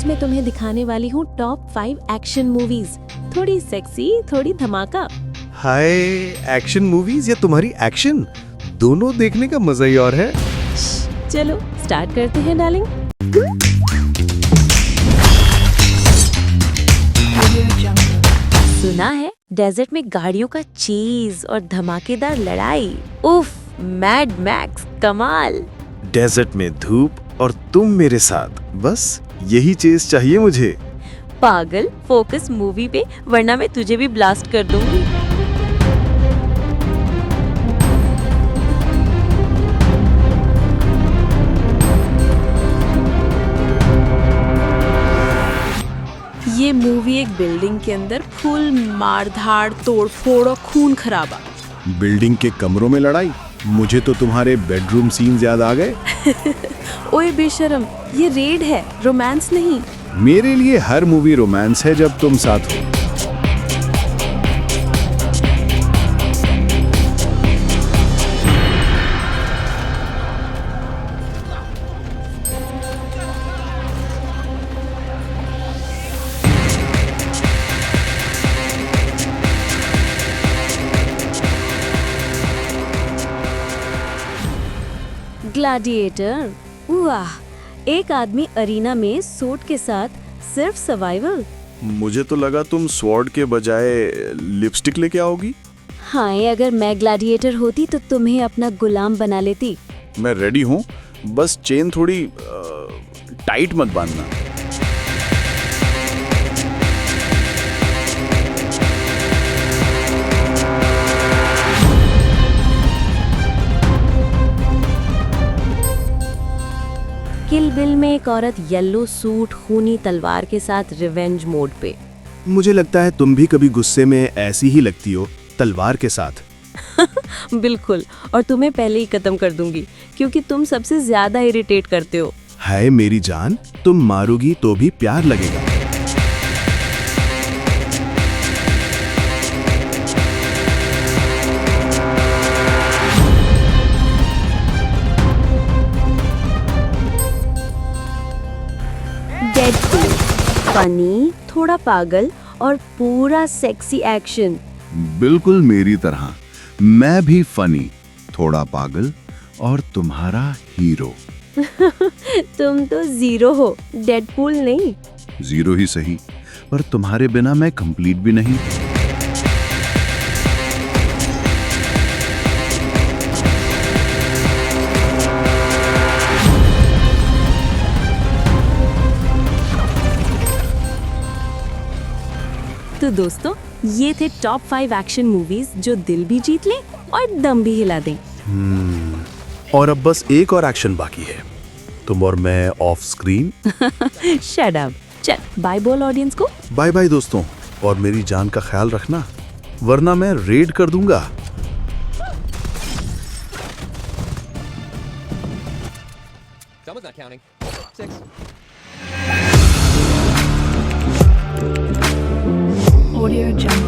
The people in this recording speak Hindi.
आज मैं तुम्हें दिखाने वाली हूँ टॉप 5 एक्शन मूवीज। थोड़ी सेक्सी, थोड़ी धमाका। हाय, एक्शन मूवीज या तुम्हारी एक्शन, दोनों देखने का मजा ही और है। चलो स्टार्ट करते हैं डार्लिंग। सुना है डेजर्ट में गाड़ियों का चीज और धमाकेदार लड़ाई। उफ, मैड मैक्स कमाल। डेजर्ट में धूप और तुम मेरे साथ, बस यही चीज चाहिए मुझे। पागल, फोकस मूवी पे, वरना मैं तुझे भी ब्लास्ट कर दूंगी। ये मूवी एक बिल्डिंग के अंदर फुल मारधाड़, तोड़फोड़ और खून खराबा। बिल्डिंग के कमरों में लड़ाई? मुझे तो तुम्हारे बेडरूम सीन्स याद आ गए। ओए बेशरम, ये रेड है, रोमांस नहीं। मेरे लिए हर मूवी रोमांस है जब तुम साथ हो। ग्लैडिएटर, वाह, एक आदमी अरीना में सूट के साथ सिर्फ सर्वाइवल। मुझे तो लगा तुम स्वॉर्ड के बजाय लिपस्टिक लेके आओगी। हाँ, अगर मैं ग्लैडिएटर होती तो तुम्हें अपना गुलाम बना लेती। मैं रेडी हूँ, बस चेन थोड़ी टाइट मत बांधना। किल बिल में एक औरत येलो सूट, खूनी तलवार के साथ रिवेंज मोड पे। मुझे लगता है तुम भी कभी गुस्से में ऐसी ही लगती हो, तलवार के साथ। बिल्कुल, और तुम्हें पहले ही खत्म कर दूंगी क्योंकि तुम सबसे ज्यादा इरिटेट करते हो। हाय मेरी जान, तुम मारोगी तो भी प्यार लगेगा। डेडपूल, फनी, थोड़ा पागल और पूरा सेक्सी एक्शन। बिल्कुल मेरी तरह, मैं भी फनी, थोड़ा पागल और तुम्हारा हीरो। तुम तो जीरो हो, डेडपूल नहीं। जीरो ही सही, पर तुम्हारे बिना मैं कंप्लीट भी नहीं। तो दोस्तों, ये थे टॉप 5 एक्शन मूवीज जो दिल भी जीत लें और दम भी हिला दें। और अब बस एक और एक्शन बाकी है, तुम और मैं ऑफ स्क्रीन। Shut up. चल बाय बोल ऑडियंस को। बाय बाय दोस्तों, और मेरी जान का ख्याल रखना, वरना मैं रेड कर दूंगा। Someone's not counting. 6. Audio Jungle.